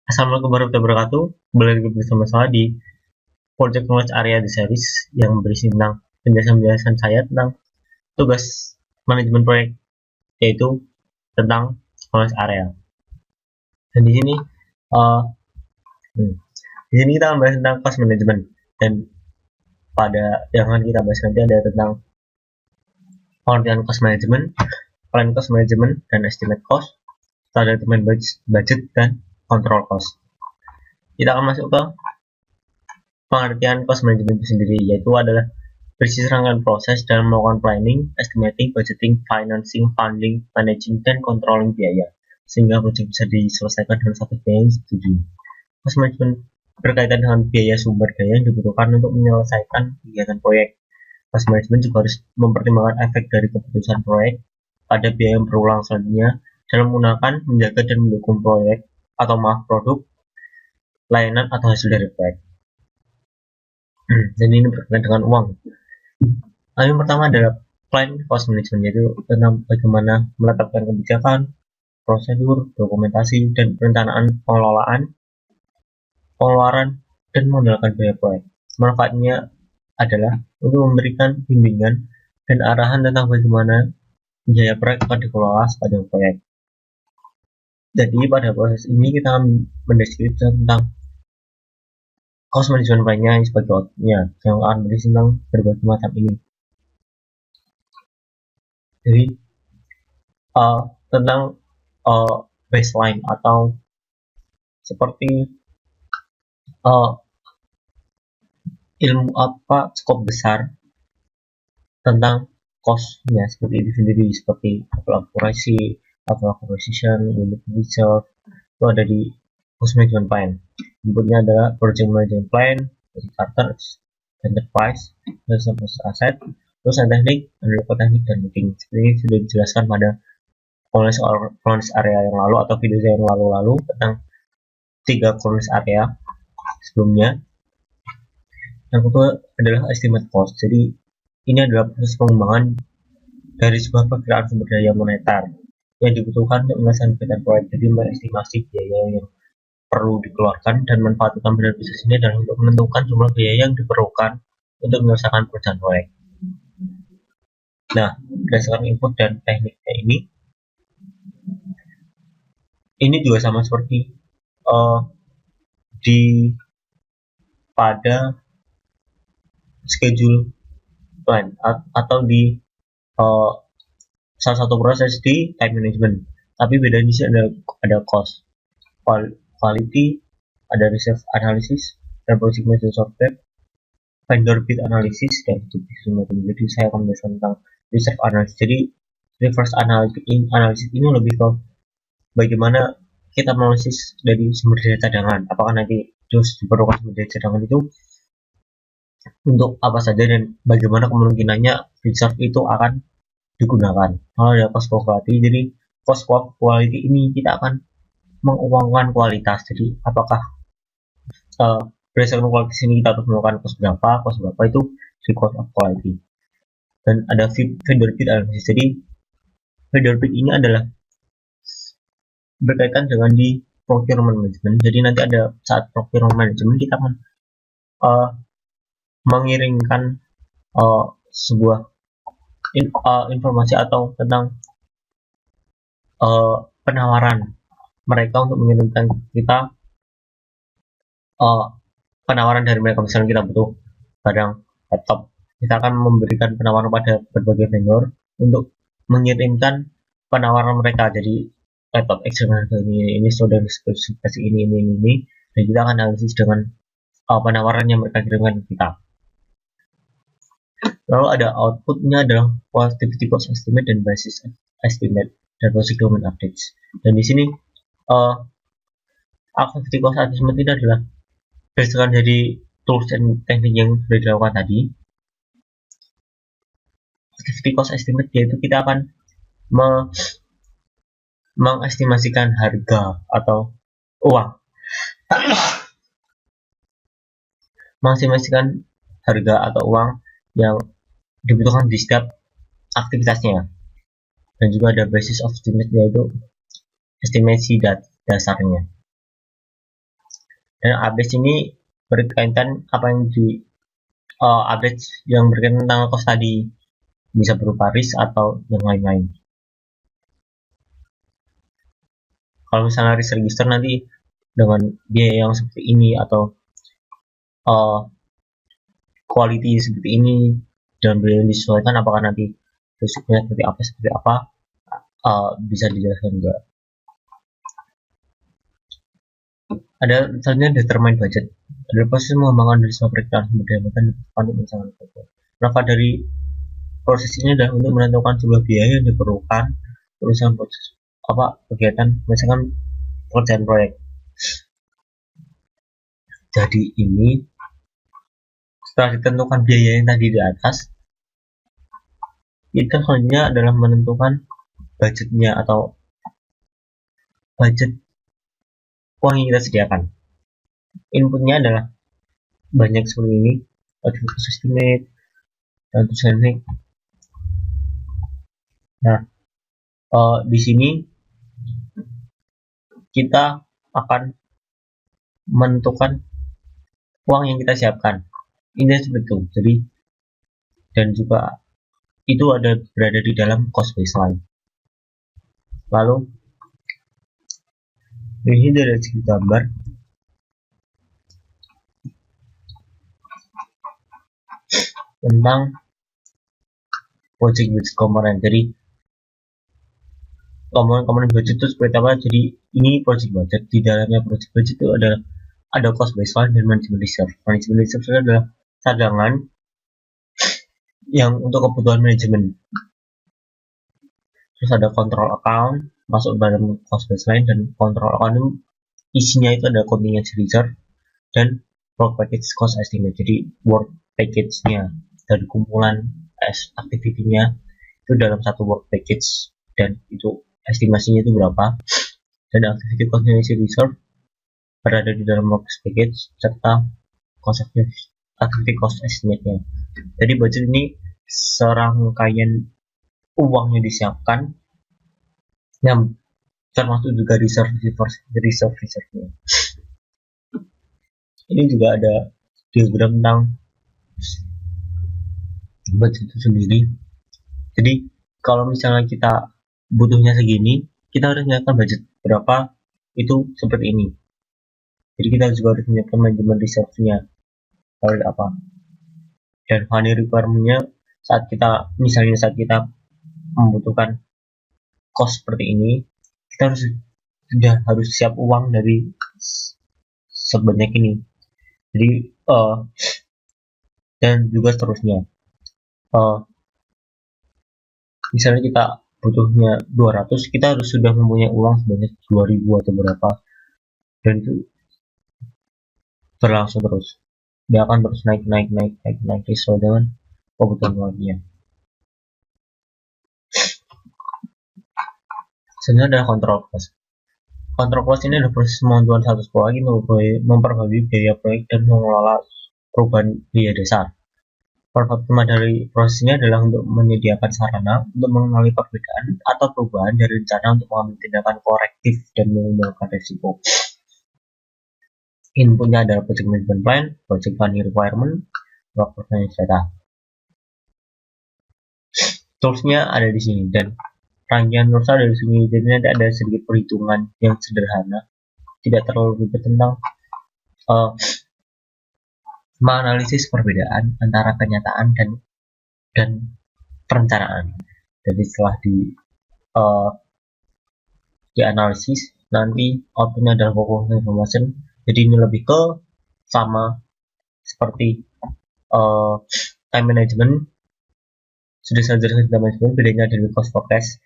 Assalamualaikum warahmatullahi wabarakatuh. Kembali lagi bersama saya di Project Knowledge Area The Series yang berisi tentang penjelasan-penjelasan saya tentang tugas manajemen proyek, yaitu tentang knowledge area. Dan uh, di sini kita membahas tentang cost management, dan pada yang akan kita bahas nanti ada tentang pengertian cost management, plan cost management, dan estimate cost, standar budget, dan control cost. Kita akan masuk ke pengertian cost management itu sendiri, yaitu adalah berisi rangkaian proses dalam melakukan planning, estimating, budgeting, financing, funding, managing, dan controlling biaya, sehingga proyek bisa diselesaikan dengan satu biaya yang disetujui. Cost management berkaitan dengan biaya sumber daya yang dibutuhkan untuk menyelesaikan kegiatan proyek. Cost management juga harus mempertimbangkan efek dari keputusan proyek pada biaya yang berulang selanjutnya dalam menggunakan, menjaga, dan mendukung proyek atau produk, layanan, atau hasil dari proyek. Dan ini berkaitan dengan uang. Yang pertama adalah plan cost management, yaitu tentang bagaimana menetapkan kebijakan, prosedur, dokumentasi, dan perencanaan pengeluaran, dan mengandalkan biaya proyek. Manfaatnya adalah untuk memberikan bimbingan dan arahan tentang bagaimana biaya proyek akan dikelola sepanjang proyek. Jadi pada proses ini kita akan mendeskripsikan tentang cost management plan-nya sebagai outputnya, yang akan berisi tentang berbagai macam ini. Jadi tentang baseline atau seperti ilmu skop besar tentang cost-nya seperti itu sendiri, seperti akurasi, acquisition, unit reserve, itu ada di cost management plan. Inputnya adalah project management plan, charters, enterprise, resource asset, terus teknik, analytical teknik, dan meeting. Seperti ini sudah dijelaskan pada knowledge area yang lalu atau video saya yang lalu tentang 3 knowledge area sebelumnya. Yang kedua adalah estimate cost. Jadi ini adalah proses pengembangan dari sebuah perkiraan sumber daya moneter yang dibutuhkan untuk menyelesaikan kegiatan proyek. Jadi mengestimasi biaya yang perlu dikeluarkan dan manfaat utama dari bisnis ini adalah untuk menentukan jumlah biaya yang diperlukan untuk menyelesaikan pekerjaan proyek. Nah, berdasarkan input dan tekniknya ini juga sama seperti di pada schedule plan atau di salah satu proses di time management, tapi bedanya sih ada cost, quality, ada reserve analysis, dan project management software, vendor bid analysis, dan estimating. Jadi saya akan membahas tentang reserve analysis. Jadi reverse analysis ini lebih ke bagaimana kita analisis dari sumber daya cadangan, apakah nanti terus diperlukan sumber daya cadangan itu untuk apa saja dan bagaimana kemungkinannya reserve itu akan digunakan. Kalau ada cost quality, jadi cost quality ini kita akan menguangkan kualitas. Jadi apakah berdasarkan kualitas ini kita harus melakukan cost berapa itu di cost of quality. Dan ada vendor bid analysis. Jadi vendor bid ini adalah berkaitan dengan di procurement management. Jadi nanti ada saat procurement management kita akan mengirimkan sebuah informasi atau tentang penawaran mereka untuk mengirimkan kita penawaran dari mereka. Misalnya kita butuh barang laptop, kita akan memberikan penawaran pada berbagai vendor untuk mengirimkan penawaran mereka. Jadi laptop eksternal ini sudah spesifikasi ini, dan kita akan analisis dengan penawaran yang mereka kirimkan ke kita. Lalu ada outputnya adalah activity cost estimate dan basis estimate dan project document updates. Dan di sini activity cost estimate ini adalah berdasarkan dari tools dan teknik yang sudah dilakukan tadi. Activity cost estimate yaitu kita akan mengestimasikan harga atau uang mengestimasikan harga atau uang yang dibutuhkan di setiap aktivitasnya. Dan juga ada basis of estimate, yaitu estimasi dasarnya. Dan update ini berkaitan apa yang di update yang berkaitan tentang cost tadi, bisa berupa risk atau yang lain-lain. Kalau misalnya risk register nanti dengan biaya yang seperti ini atau quality seperti ini dan biaya yang disesuaikan, apakah nanti risknya seperti apa bisa dijelaskan juga. Ada misalnya determine budget, ada proses mengembangkan dari sebuah perencanaan sumber daya manusia untuk mencapai tujuan. Berapa dari proses ini adalah untuk menentukan sebuah biaya yang diperlukan urusan proses kegiatan misalkan pekerjaan proyek. Jadi ini setelah ditentukan biaya yang tadi di atas, itu hanya adalah menentukan budgetnya atau budget uang yang kita sediakan. Inputnya adalah banyak seperti ini, cost estimate dan teknik. Nah, di sini kita akan menentukan uang yang kita siapkan. Ini seperti itu. Jadi dan juga itu berada di dalam cost baseline. Lalu ini dari segi gambar tentang project budget component. Jadi komponen budget itu seperti apa? Jadi ini project budget, di dalamnya project budget itu ada cost baseline dan management reserve. Management reserve itu adalah cadangan yang untuk kebutuhan manajemen. Terus ada control account masuk dalam cost baseline, dan control account itu isinya itu ada contingency reserve dan work package cost estimate. Jadi work package-nya dari kumpulan activity-nya itu dalam satu work package, dan itu estimasinya itu berapa, dan activity contingency reserve berada di dalam work package serta activity cost estimate-nya. Jadi budget ini serangkaian uang yang disiapkan yang termasuk juga reserve-nya. Ini juga ada diagram tentang budget itu sendiri. Jadi kalau misalnya kita butuhnya segini, kita harus menyiapkan budget berapa, itu seperti ini. Jadi kita juga harus menyiapkan manajemen reserve-nya apa, dan funding requirement-nya saat kita membutuhkan cost seperti ini, kita harus siap uang dari sebanyak ini. Jadi dan juga seterusnya. Misalnya kita butuhnya 200, kita harus sudah mempunyai uang sebanyak 2000 atau berapa, dan itu berlangsung terus. Dia akan terus naik sesuai dengan kebutuhan uangnya. Sebenarnya ada control cost. Control cost ini adalah proses pemontauan status quo lagi memperbaiki biaya proyek dan mengelola perubahan biaya dasar. Pertama dari prosesnya adalah untuk menyediakan sarana untuk mengenali perbedaan atau perubahan dari rencana untuk mengambil tindakan korektif dan mengembangkan risiko. Inputnya adalah project management plan, project funding requirement, work performance data. Toolsnya ada di sini, dan rangkaian tools ada di sini. Jadi nanti ada sedikit perhitungan yang sederhana, tidak terlalu ribet, tentang menganalisis perbedaan antara kenyataan dan perencanaan. Jadi setelah dianalisis, nanti outputnya adalah conclusion information. Jadi ini lebih ke sama seperti time management. Sudah saya jelaskan time management, bedanya dari cost forecast.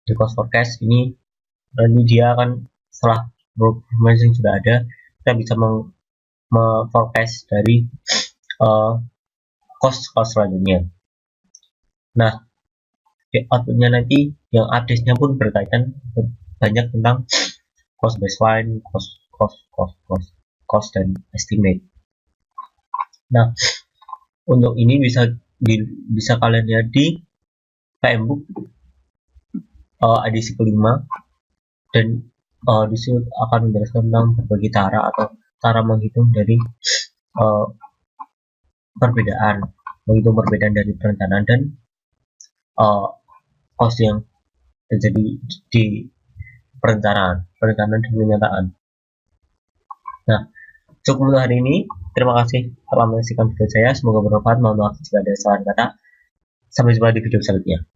Di cost forecast ini nanti dia akan setelah management sudah ada, kita bisa forecast dari cost selanjutnya. Nah, outputnya nanti yang update-nya pun berkaitan banyak tentang cost baseline, cost dan estimate. Nah, untuk ini bisa kalian lihat di PM Book edisi kelima, dan di sini akan menjelaskan tentang berbagai cara atau cara menghitung dari uh, menghitung perbedaan dari perencanaan dan cost yang terjadi di perencanaan dan penyataan. Nah, cukup untuk hari ini. Terima kasih telah menyaksikan video saya. Semoga bermanfaat. Mohon maaf jika ada salah kata. Sampai jumpa di video selanjutnya.